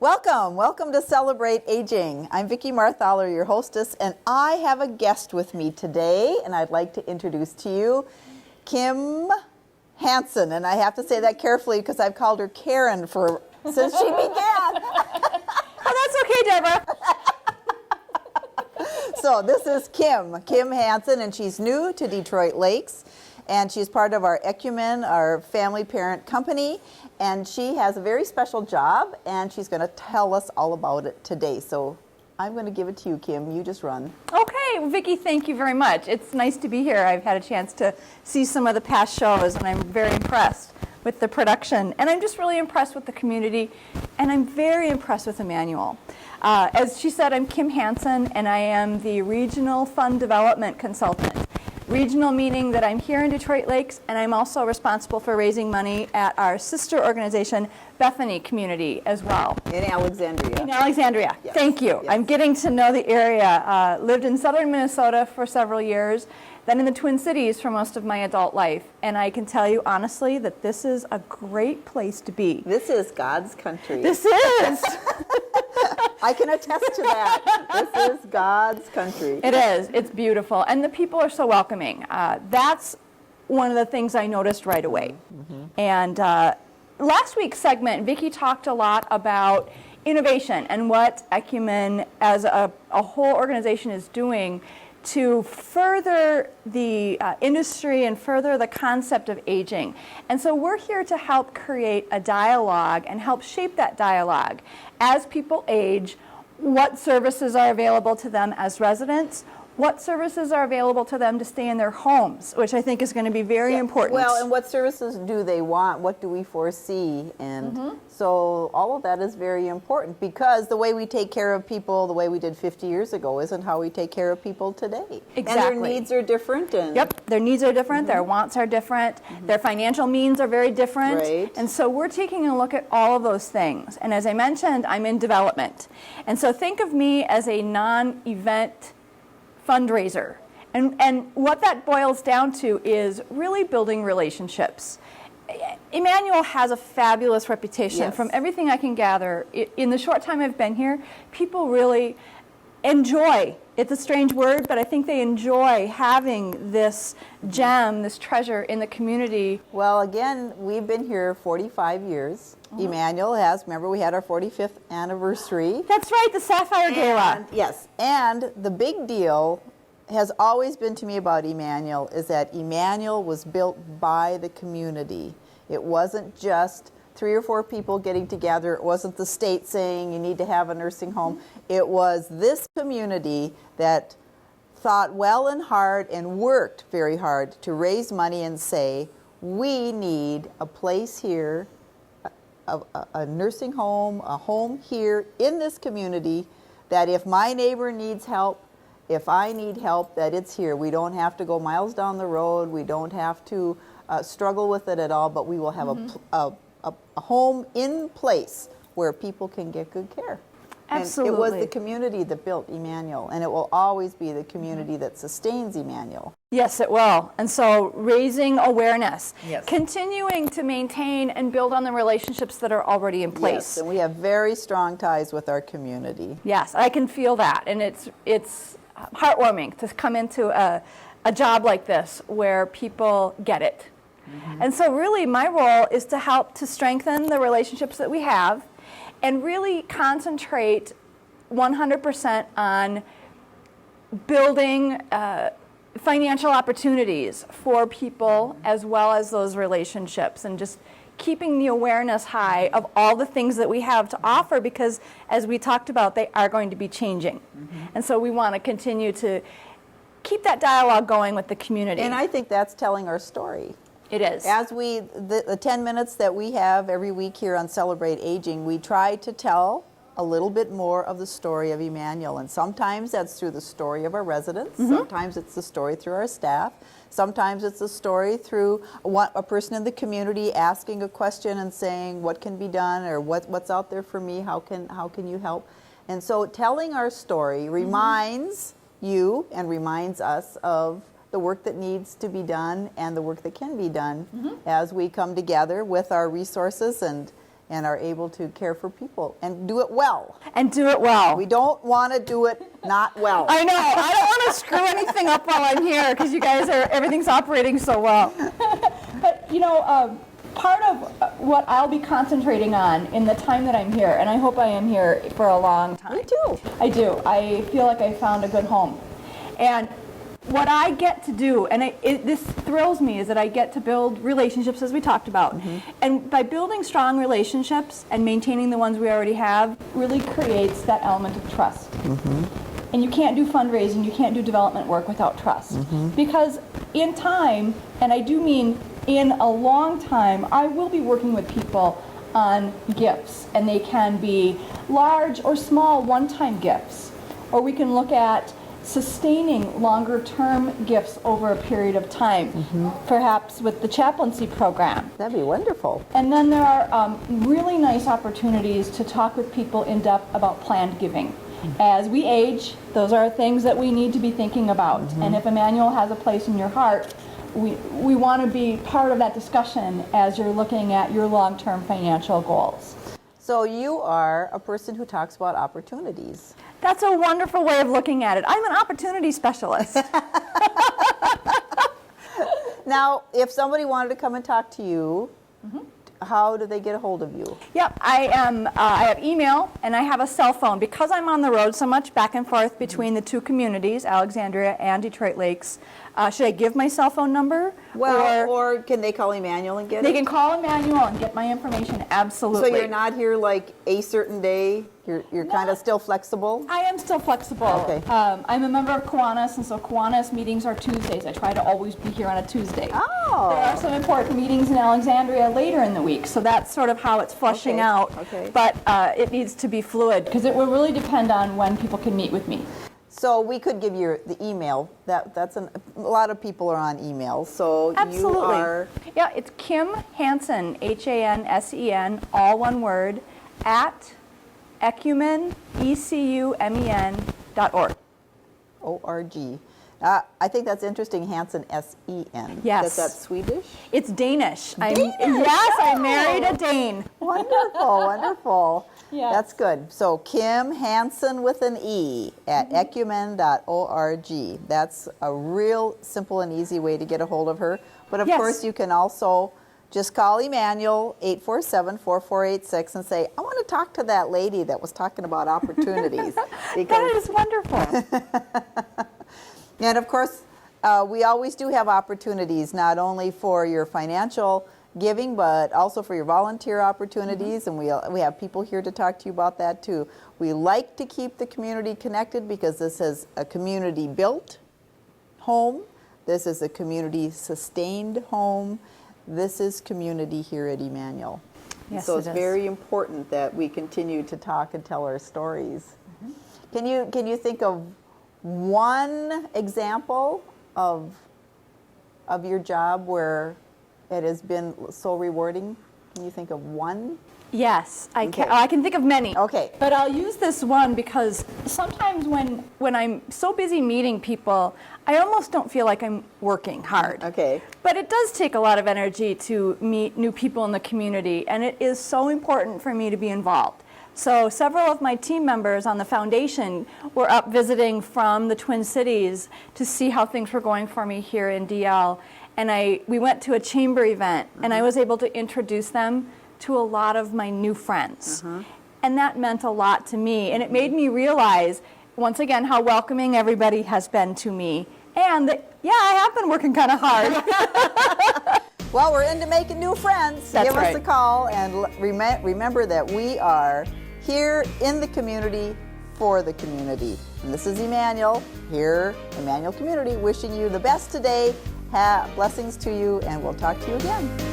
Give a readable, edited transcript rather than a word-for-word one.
Welcome to Celebrate Aging. I'm Vicki Marthaler, your hostess, and I have a guest with me today, and I'd like to introduce to you Kim Hansen, and I have to say that carefully because I've called her Karen since she began. Oh, that's okay, Deborah. So this is Kim Hansen, and she's new to Detroit Lakes, and she's part of our Ecumen, our family parent company, and she has a very special job, and she's going to tell us all about it today. So I'm going to give it to you, Kim. You just run. Okay, well, Vicki, thank you very much. It's nice to be here. I've had a chance to see some of the past shows, and I'm very impressed with the production. And I'm just really impressed with the community, and I'm very impressed with Emmanuel. As she said, I'm Kim Hansen, and I am the Regional Fund Development Consultant. Regional meaning that I'm here in Detroit Lakes, and I'm also responsible for raising money at our sister organization, Bethany Community, as well. In Alexandria. In Alexandria. Yes. Thank you. Yes. I'm getting to know the area. Lived in southern Minnesota for several years, then in the Twin Cities for most of my adult life. And I can tell you honestly that this is a great place to be. This is God's country. This is. I can attest to that. This is God's country. It is. It's beautiful. And the people are so welcoming. That's one of the things I noticed right away. Mm-hmm. And last week's segment, Vicki talked a lot about innovation and what Ecumen as a whole organization is doing to further the industry and further the concept of aging. And so we're here to help create a dialogue and help shape that dialogue. As people age, what services are available to them as residents? What services are available to them to stay in their homes, which I think is going to be very important. Well, and what services do they want? What do we foresee? And so all of that is very important because the way we take care of people the way we did 50 years ago isn't how we take care of people today. Exactly. And their needs are different. And yep, their needs are different, their wants are different, their financial means are very different. Right. And so we're taking a look at all of those things. And as I mentioned, I'm in development. And so think of me as a non-event fundraiser. And what that boils down to is really building relationships. Emmanuel has a fabulous reputation. Yes. From everything I can gather. In the short time I've been here, people really enjoy, it's a strange word, but I think they enjoy having this gem, this treasure in the community. Well, again, we've been here 45 years. Emmanuel has, remember we had our 45th anniversary. That's right, the Sapphire Gala. Yes, and the big deal has always been to me about Emmanuel is that Emmanuel was built by the community. It wasn't just 3 or 4 people getting together. It wasn't the state saying you need to have a nursing home. It was this community that thought well and hard and worked very hard to raise money and say, we need a place here, a nursing home, a home here in this community that if my neighbor needs help, if I need help, that it's here. We don't have to go miles down the road. We don't have to struggle with it at all, but we will have a home in place where people can get good care. Absolutely. And it was the community that built Emmanuel, and it will always be the community that sustains Emmanuel. Yes, it will. And so raising awareness, Yes. continuing to maintain and build on the relationships that are already in place. Yes, and we have very strong ties with our community. Yes, I can feel that. And it's heartwarming to come into a job like this where people get it. And so really my role is to help to strengthen the relationships that we have and really concentrate 100% on building financial opportunities for people as well as those relationships and just keeping the awareness high of all the things that we have to offer because as we talked about, they are going to be changing. And so we want to continue to keep that dialogue going with the community. And I think that's telling our story. It is. As the 10 minutes that we have every week here on Celebrate Aging, we try to tell a little bit more of the story of Emmanuel. And sometimes that's through the story of our residents. Sometimes it's the story through our staff. Sometimes it's a story through a person in the community asking a question and saying, what can be done or what's out there for me? How can you help? And so telling our story reminds you and reminds us of the work that needs to be done and the work that can be done as we come together with our resources and and are able to care for people and do it well. And do it well. We don't want to do it not well. I know. I don't want to screw anything up while I'm here because you guys everything's operating so well. But, part of what I'll be concentrating on in the time that I'm here, and I hope I am here for a long time. Me too. I do. I feel like I found a good home. And what I get to do, and this thrills me, is that I get to build relationships, as we talked about. And by building strong relationships and maintaining the ones we already have, really creates that element of trust. And you can't do fundraising, you can't do development work without trust. Because in time, and I do mean in a long time, I will be working with people on gifts. And they can be large or small one-time gifts. Or we can look at sustaining longer-term gifts over a period of time, perhaps with the chaplaincy program. That'd be wonderful. And then there are really nice opportunities to talk with people in depth about planned giving. As we age, those are things that we need to be thinking about. And if Emmanuel has a place in your heart, we want to be part of that discussion as you're looking at your long-term financial goals. So you are a person who talks about opportunities. That's a wonderful way of looking at it. I'm an opportunity specialist. Now, if somebody wanted to come and talk to you, how do they get a hold of you? Yep, I have email and I have a cell phone. Because I'm on the road so much back and forth between the two communities, Alexandria and Detroit Lakes, should I give my cell phone number? Well, or can they call Emmanuel and get it? They can call Emmanuel and get my information, absolutely. So you're not here like a certain day? You're kind of still flexible? I am still flexible. Okay. I'm a member of Kiwanis, and so Kiwanis meetings are Tuesdays. I try to always be here on a Tuesday. Oh. There are some important meetings in Alexandria later in the week, so that's sort of how it's flushing out. Okay. But it needs to be fluid, because it will really depend on when people can meet with me. So we could give you the email. That's a lot of people are on email. So Absolutely. you are... Yeah, it's Kim Hansen, Hansen, all one word, at ecumen, ecumen.org. O-R-G. I think that's interesting, Hansen, S-E-N. Yes. Is that Swedish? It's Danish. Danish? Yes, I married a Dane. Wonderful, wonderful. Yes. That's good. So Kim Hansen with an E at ecumen.org. That's a real simple and easy way to get a hold of her. But of Yes. course, you can also just call Emmanuel, 847-4486, and say, I want to talk to that lady that was talking about opportunities. That is wonderful. And of course, we always do have opportunities, not only for your financial giving, but also for your volunteer opportunities. And we have people here to talk to you about that too. We like to keep the community connected because this is a community built home. This is a community sustained home. This is community here at Emmanuel. Yes, so it it's is. very important that we continue to talk and tell our stories. Can you think of one example of your job where it has been so rewarding? Can you think of one? Yes, I can. Okay. I can think of many. Okay. But I'll use this one because sometimes when I'm so busy meeting people, I almost don't feel like I'm working hard. Okay. But it does take a lot of energy to meet new people in the community, and it is so important for me to be involved. So several of my team members on the foundation were up visiting from the Twin Cities to see how things were going for me here in DL. And we went to a chamber event, and I was able to introduce them to a lot of my new friends. And that meant a lot to me. And it made me realize, once again, how welcoming everybody has been to me. And that, yeah, I have been working kind of hard. Well, we're into making new friends. That's Give right. us a call, and remember that we are here in the community for the community. And this is Emmanuel, here, Emmanuel Community, wishing you the best today. Blessings to you, and we'll talk to you again.